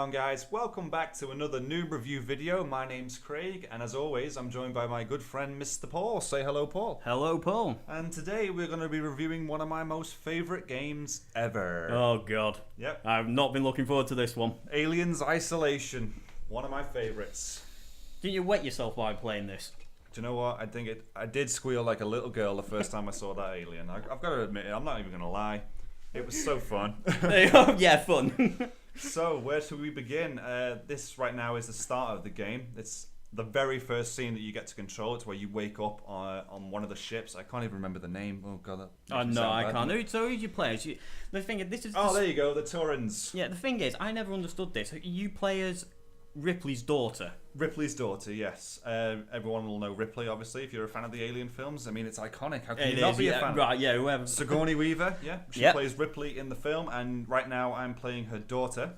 on, guys? Welcome back to another Noob review video. My name's Craig, and as always, I'm joined by my good friend Mr. Paul. Say hello, Paul. Hello, Paul. And today we're going to be reviewing one of my most favourite games ever. Oh, God. Yep. I've not been looking forward to this one. Aliens Isolation. One of my favourites. Didn't you wet yourself while playing this? Do you know what? I did squeal like a little girl the first time I saw that alien. I've got to admit it. I'm not even going to lie. It was so fun. Yeah, fun. So, where should we begin? This right now is the start of the game. It's the very first scene that you get to control. It's where you wake up on one of the ships. I can't even remember the name. Oh, God. Oh, no, I can't. So who's your players? The thing is, this is... Oh, there you go, the Turins. Yeah, the thing is, I never understood this. You play as Ripley's daughter. Ripley's daughter, yes. Everyone will know Ripley, obviously, if you're a fan of the Alien films. I mean, it's iconic. How can you not be a fan? Right, yeah, whoever. Sigourney Weaver, yeah. She plays Ripley in the film, and right now I'm playing her daughter.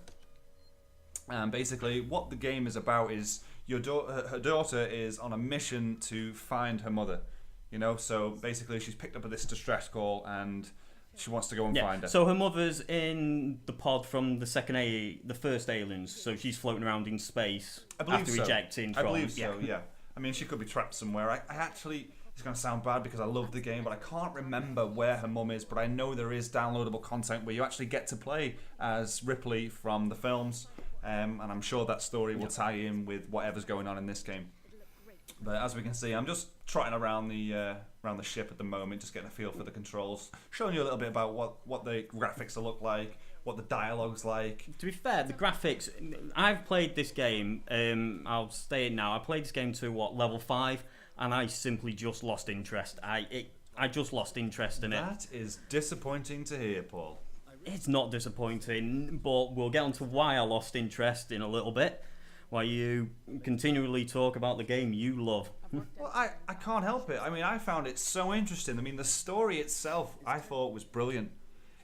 And basically, what the game is about is her daughter is on a mission to find her mother. You know, so basically she's picked up this distress call and she wants to go and find her. So her mother's in the pod from the first Aliens, so she's floating around in space after ejecting from... I believe so, yeah. I mean, she could be trapped somewhere. I actually, it's going to sound bad because I love the game, but I can't remember where her mum is, but I know there is downloadable content where you actually get to play as Ripley from the films, and I'm sure that story will tie in with whatever's going on in this game. But as we can see, I'm just trotting around the ship at the moment, just getting a feel for the controls, showing you a little bit about what the graphics will look like, what the dialogue's like. To be fair, the graphics, I've played this game, I'll say it now, I played this game to, level 5, and I simply just lost interest. I just lost interest in it. That is disappointing to hear, Paul. It's not disappointing, but we'll get on to why I lost interest in a little bit. Why you continually talk about the game you love. Well, I can't help it. I mean, I found it so interesting. I mean, the story itself, I thought was brilliant.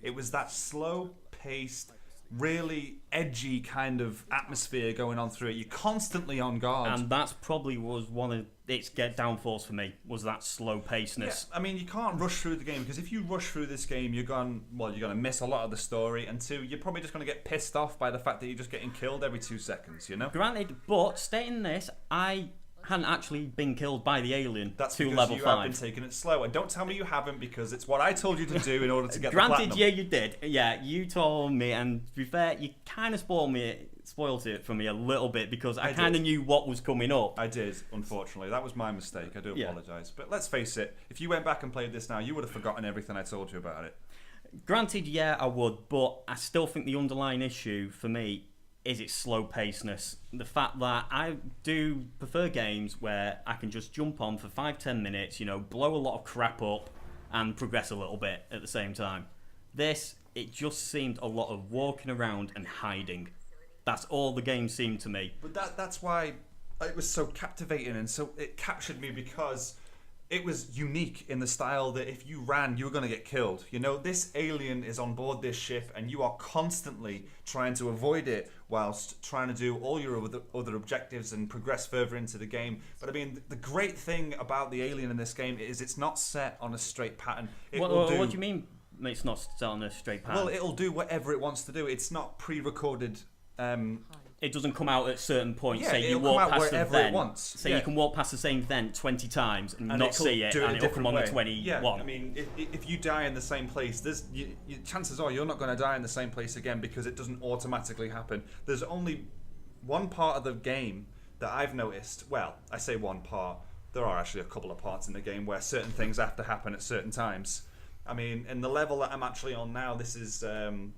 It was that slow-paced, really edgy kind of atmosphere going on through it. You're constantly on guard. And that's probably was one of its downfalls for me, was that slow-pacedness. Yeah, I mean, you can't rush through the game, because if you rush through this game, you're going to miss a lot of the story, and two, you're probably just going to get pissed off by the fact that you're just getting killed every 2 seconds, you know? Granted, but stating this, I hadn't actually been killed by the alien to level 5. That's because you have been taking it slow, and don't tell me you haven't, because it's what I told you to do in order to get the platinum. platinum. Yeah, you did. Yeah, you told me, and to be fair, you kind of spoiled it for me a little bit, because I kind of knew what was coming up. I did, unfortunately. That was my mistake. I do apologise. But let's face it, if you went back and played this now, you would have forgotten everything I told you about it. Granted, yeah, I would, but I still think the underlying issue for me is its slow-pacedness. The fact that I do prefer games where I can just jump on for 5-10 minutes, blow a lot of crap up and progress a little bit at the same time. This, it just seemed a lot of walking around and hiding. That's all the game seemed to me. But that's why it was so captivating, and so it captured me, because it was unique in the style that if you ran, you were going to get killed. You know, this alien is on board this ship, and you are constantly trying to avoid it whilst trying to do all your other objectives and progress further into the game. But I mean, the great thing about the alien in this game is it's not set on a straight pattern. What do you mean it's not set on a straight pattern? Well, it'll do whatever it wants to do. It's not pre-recorded. It doesn't come out at certain points. Yeah, say you walk past the vent. It wants. So you can walk past the same vent 20 times and not see it, and it'll come on the 21. Yeah, I mean, if you die in the same place, chances are you're not going to die in the same place again, because it doesn't automatically happen. There's only one part of the game that I've noticed. Well, I say one part. There are actually a couple of parts in the game where certain things have to happen at certain times. I mean, in the level that I'm actually on now, this is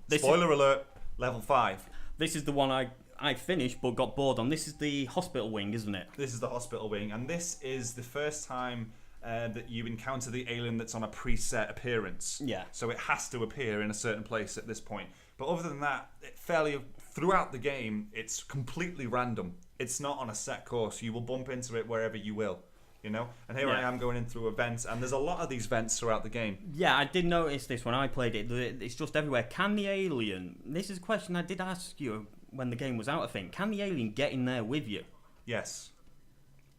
spoiler alert, level 5. This is the one I finished but got bored on. This is the hospital wing, isn't it? This is the hospital wing, and this is the first time that you encounter the alien that's on a preset appearance. Yeah. So it has to appear in a certain place at this point. But other than that, throughout the game, it's completely random. It's not on a set course. You will bump into it wherever you will. And here I am going in through a vent, and there's a lot of these vents throughout the game. Yeah, I did notice this when I played it. It's just everywhere. Can the alien... This is a question I did ask you when the game was out, I think. Can the alien get in there with you? Yes.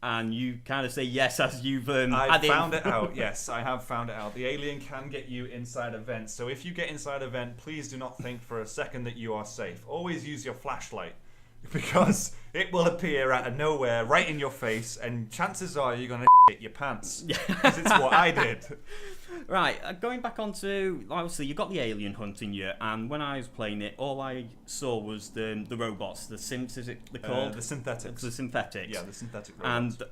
And you kind of say yes as you've... I found it out, yes. I have found it out. The alien can get you inside a vent. So if you get inside a vent, please do not think for a second that you are safe. Always use your flashlight. because it will appear out of nowhere, right in your face, and chances are you're gonna shit your pants. Because it's what I did. Right, going back onto, obviously you got the alien hunting you, and when I was playing it, all I saw was the robots, the synths, is it called? The synthetics. The synthetics. Yeah, the synthetic robots. And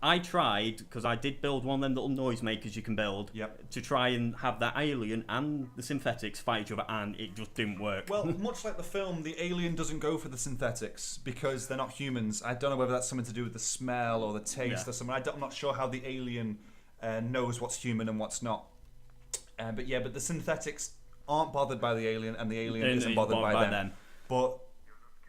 I tried, because I did build one of them little noisemakers you can build, to try and have that alien and the synthetics fight each other, and it just didn't work. Well, much like the film, the alien doesn't go for the synthetics because they're not humans. I don't know whether that's something to do with the smell or the taste or something. I'm not sure how the alien knows what's human and what's not. But the synthetics aren't bothered by the alien, and the alien isn't bothered by them. But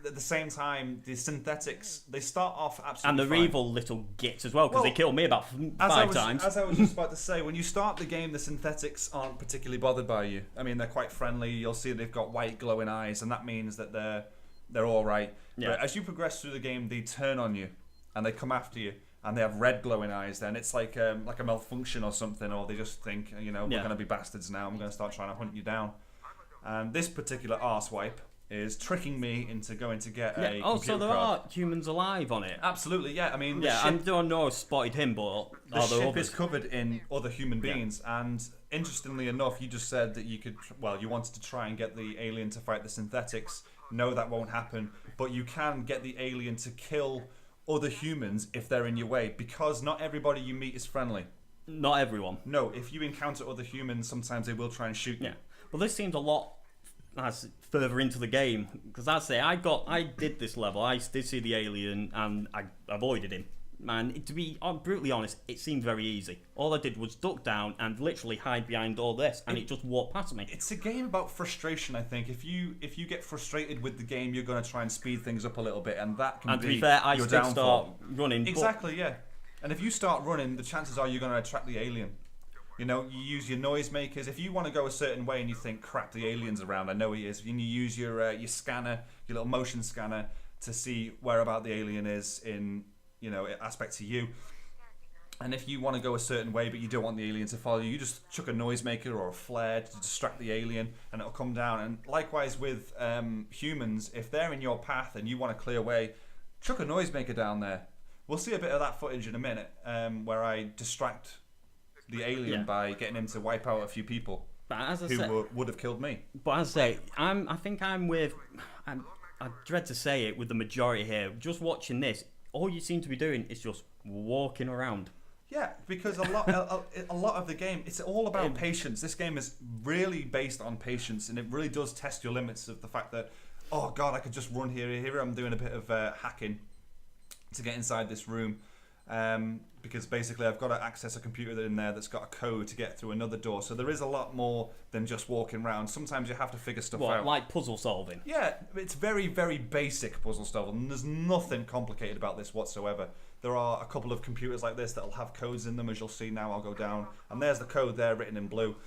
at the same time, the synthetics, they start off absolutely and they're fine. evil little gits as well, because they killed me about 5 times. As I was just about to say, when you start the game, the synthetics aren't particularly bothered by you. I mean, they're quite friendly. You'll see they've got white glowing eyes, and that means that they're all right. Yeah. But as you progress through the game, they turn on you, and they come after you, and they have red glowing eyes. Then it's like a malfunction or something, or they just think, we're going to be bastards now. I'm going to start trying to hunt you down. And this particular arsewipe is tricking me into going to get a computer so there card. are humans alive on it. Absolutely, yeah. I mean, I don't know. I spotted him, but the ship is covered in other human beings. And interestingly enough, you just said that you wanted to try and get the alien to fight the synthetics. No, that won't happen. But you can get the alien to kill other humans if they're in your way, because not everybody you meet is friendly. Not everyone. No, if you encounter other humans, sometimes they will try and shoot you. Yeah. Well, this seems a lot further into the game, because I did this level. I did see the alien and I avoided him. Man, to be brutally honest, it seemed very easy. All I did was duck down and literally hide behind all this, and it just walked past me. It's a game about frustration, I think. If you get frustrated with the game, you're going to try and speed things up a little bit, and that can be And to be fair, I your did downfall. start running. Exactly, yeah. And if you start running, the chances are you're going to attract the alien. You use your noisemakers. If you want to go a certain way and you think, crap, the alien's around, I know he is, and you use your scanner, your little motion scanner, to see where about the alien is in aspect to you. And if you want to go a certain way but you don't want the alien to follow you, you just chuck a noisemaker or a flare to distract the alien, and it'll come down. And likewise with humans, if they're in your path and you want to clear way, chuck a noisemaker down there. We'll see a bit of that footage in a minute, where I distract the alien by getting him to wipe out a few people who would have killed me. But as I say, I think I'm with. I dread to say it, with the majority here. Just watching this, all you seem to be doing is just walking around. Yeah, because a lot of the game, it's all about patience. This game is really based on patience, and it really does test your limits of the fact that, oh God, I could just run here. Here I'm doing a bit of hacking to get inside this room. Because basically I've got to access a computer in there that's got a code to get through another door. So there is a lot more than just walking around. Sometimes you have to figure stuff out. Like puzzle solving? Yeah, it's very, very basic puzzle solving. And there's nothing complicated about this whatsoever. There are a couple of computers like this that'll have codes in them, as you'll see now. I'll go down, and there's the code there written in blue.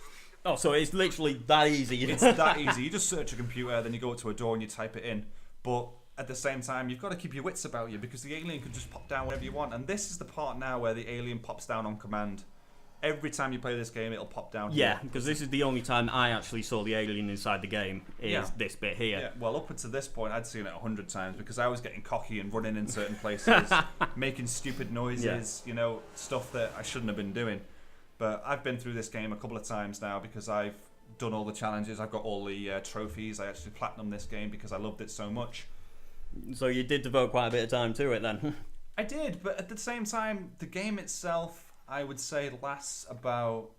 Oh, so it's literally that easy. It's that easy. You just search a computer, then you go to a door and you type it in. But at the same time, you've got to keep your wits about you, because the alien can just pop down whenever you want. And this is the part now where the alien pops down on command. Every time you play this game, it'll pop down here. Yeah, because this is the only time I actually saw the alien inside the game, is this bit here. Yeah, well, up until this point, I'd seen it 100 times, because I was getting cocky and running in certain places, making stupid noises, stuff that I shouldn't have been doing. But I've been through this game a couple of times now, because I've done all the challenges. I've got all the trophies. I actually platinumed this game because I loved it so much. So you did devote quite a bit of time to it then? I did, but at the same time, the game itself, I would say, lasts about...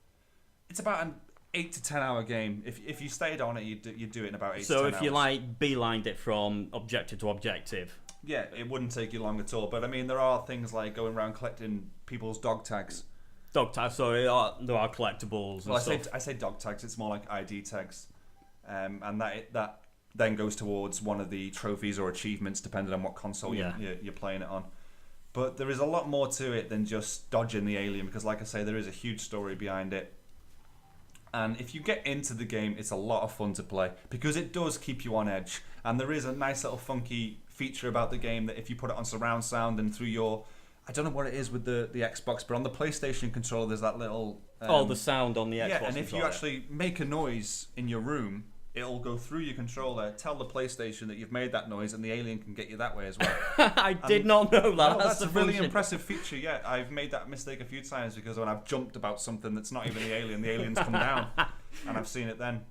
It's about an 8 to 10 hour game. If you stayed on it, you'd do it in about 8 to 10 hours. So if you beelined it from objective to objective? Yeah, it wouldn't take you long at all. But I mean, there are things like going around collecting people's dog tags. Dog tags, so there are collectibles and stuff. I say dog tags, it's more like ID tags. And that then goes towards one of the trophies or achievements, depending on what console you're playing it on. But there is a lot more to it than just dodging the alien, because like I say, there is a huge story behind it. And if you get into the game, it's a lot of fun to play, because it does keep you on edge. And there is a nice little funky feature about the game that if you put it on surround sound and through your... I don't know what it is with the Xbox, but on the PlayStation controller, there's that little... the sound on the Xbox Yeah, and if you actually make a noise in your room, it'll go through your controller, tell the PlayStation that you've made that noise, and the alien can get you that way as well. I did not know that. No, that's a really impressive feature. Yeah, I've made that mistake a few times because when I've jumped about something that's not even the alien's come down, and I've seen it then.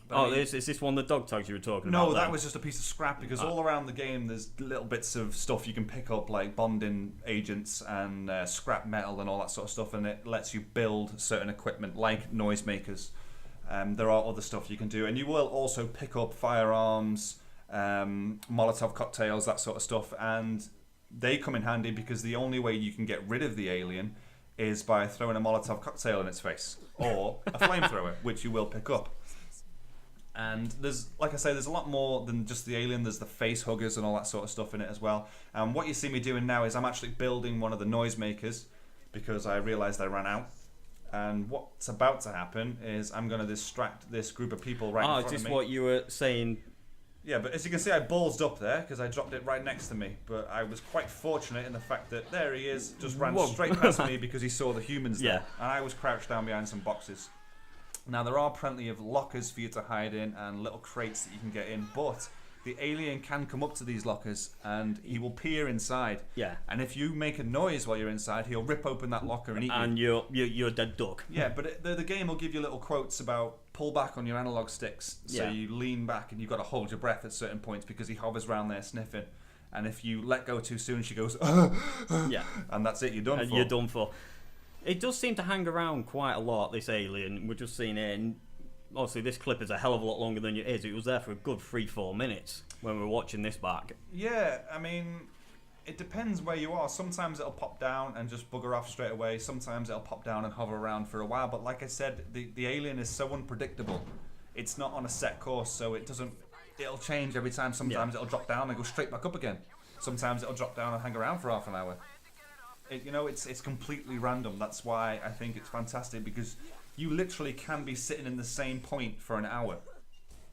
But is this one of the dog tags you were talking about? No, that was just a piece of scrap because all around the game there's little bits of stuff you can pick up like bonding agents and scrap metal and all that sort of stuff, and it lets you build certain equipment like noisemakers. There are other stuff you can do, and you will also pick up firearms, Molotov cocktails, that sort of stuff, and they come in handy because the only way you can get rid of the alien is by throwing a Molotov cocktail in its face or a flamethrower, which you will pick up. And there's, like I say, there's a lot more than just the alien. There's the face huggers and all that sort of stuff in it as well. And what you see me doing now is I'm actually building one of the noisemakers because I realised I ran out. And what's about to happen is I'm going to distract this group of people right in front of me. Is this what you were saying? Yeah, but as you can see, I ballsed up there because I dropped it right next to me. But I was quite fortunate in the fact that there he is, just ran straight past me because he saw the humans there. And I was crouched down behind some boxes. Now, there are plenty of lockers for you to hide in and little crates that you can get in, but the alien can come up to these lockers and he will peer inside. Yeah. And if you make a noise while you're inside, he'll rip open that locker and eat you. And you're a dead duck. Yeah, but the game will give you little quotes about pull back on your analog sticks. So you lean back and you've got to hold your breath at certain points because he hovers around there sniffing. And if you let go too soon, she goes, yeah. And that's it, you're done for. You're done for. It does seem to hang around quite a lot, this alien. We're just seeing it, and obviously this clip is a hell of a lot longer than it is. It was there for a good 3-4 minutes when we were watching this back. Yeah, I mean, it depends where you are. Sometimes it'll pop down and just bugger off straight away. Sometimes it'll pop down and hover around for a while. But like I said, the alien is so unpredictable. It's not on a set course, so it'll change every time. Sometimes it'll drop down and go straight back up again. Sometimes it'll drop down and hang around for half an hour. It's completely random. That's why I think it's fantastic, because you literally can be sitting in the same point for an hour.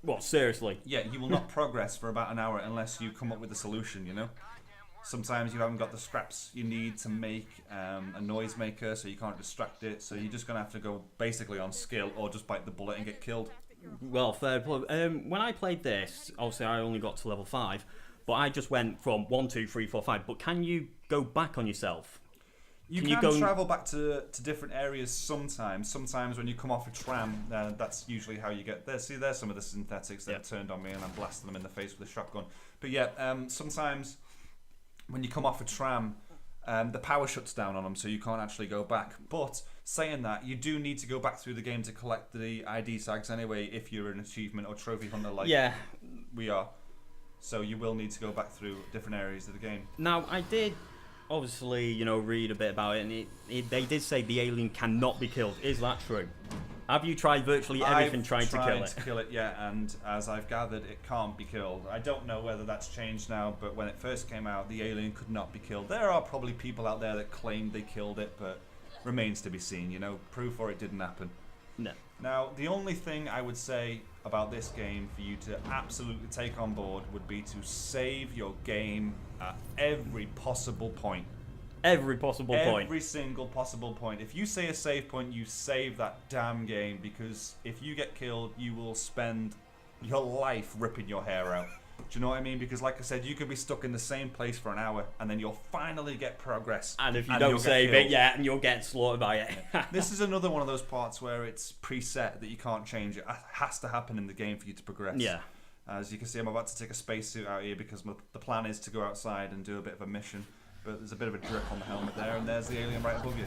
What, seriously? Yeah, you will not progress for about an hour unless you come up with a solution, you know? Sometimes you haven't got the scraps you need to make a noisemaker, so you can't distract it, so you're just going to have to go basically on skill or just bite the bullet and get killed. Well, fair play. When I played this, obviously I only got to level 5, but I just went from 1, 2, 3, 4, 5. But can you go back on yourself? You can travel back to different areas sometimes. Sometimes when you come off a tram, that's usually how you get there. See, there's some of the synthetics that have turned on me and I'm blasting them in the face with a shotgun. But yeah, sometimes when you come off a tram, the power shuts down on them, so you can't actually go back. But saying that, you do need to go back through the game to collect the ID tags anyway, if you're an achievement or trophy hunter like we are. So you will need to go back through different areas of the game. Now, I did obviously, read a bit about it, and they did say the alien cannot be killed. Is that true? Have you tried virtually everything trying to kill it? Yeah, and as I've gathered, it can't be killed. I don't know whether that's changed now, but when it first came out, the alien could not be killed. There are probably people out there that claim they killed it, but remains to be seen, proof or it didn't happen. No. Now, the only thing I would say about this game for you to absolutely take on board would be to save your game at every possible point. Every possible point. Every single possible point. If you say a save point, you save that damn game, because if you get killed, you will spend your life ripping your hair out. Do you know what I mean? Because like I said, you could be stuck in the same place for an hour and then you'll finally get progress. And if you don't save it, and you'll get slaughtered by it. This is another one of those parts where it's preset that you can't change. It has to happen in the game for you to progress. Yeah. As you can see, I'm about to take a spacesuit out here because the plan is to go outside and do a bit of a mission. But there's a bit of a drip on the helmet there, and there's the alien right above you.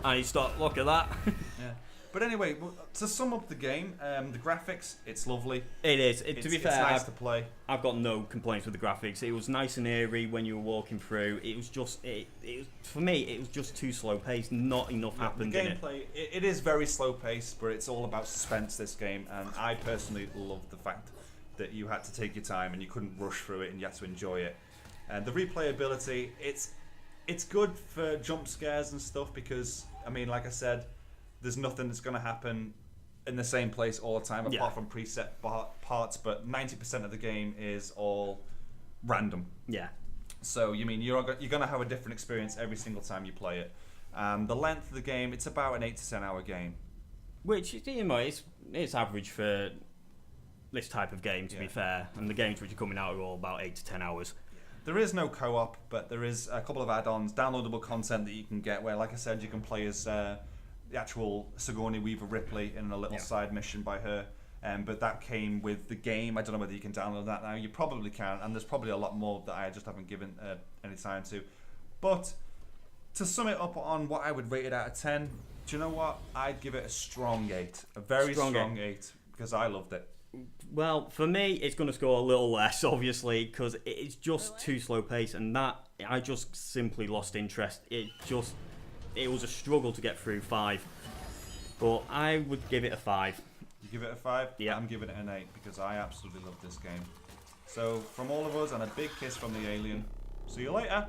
And you stop, look at that. Yeah. But anyway, to sum up the game, the graphics, it's lovely. It is. To be fair, it's nice to play. I've got no complaints with the graphics. It was nice and eerie when you were walking through. It was just, for me, it was just too slow paced. Not enough happened in it. The gameplay, it is very slow paced, but it's all about suspense, this game. And I personally love the fact that you had to take your time and you couldn't rush through it and you had to enjoy it. And the replayability, it's good for jump scares and stuff because, I mean, like I said, there's nothing that's going to happen in the same place all the time apart from preset parts, but 90% of the game is all random. Yeah. So, you mean, you're going to have a different experience every single time you play it. The length of the game, it's about an 8 to 10 hour game. Which, it's average for this type of game, to be fair. And the games which are coming out are all about 8 to 10 hours. There is no co-op, but there is a couple of add-ons, downloadable content that you can get where, like I said, you can play as the actual Sigourney Weaver Ripley in a little side mission by her. But that came with the game. I don't know whether you can download that now. You probably can, and there's probably a lot more that I just haven't given any time to. But to sum it up on what I would rate it out of 10, do you know what? I'd give it a strong 8. A very strong 8, because I loved it. Well, for me, it's going to score a little less, obviously, because it's just too slow paced, and that I just simply lost interest. It was a struggle to get through 5, but I would give it a 5. You give it a 5? Yeah. I'm giving it an 8 because I absolutely love this game. So from all of us, and a big kiss from the alien. See you later.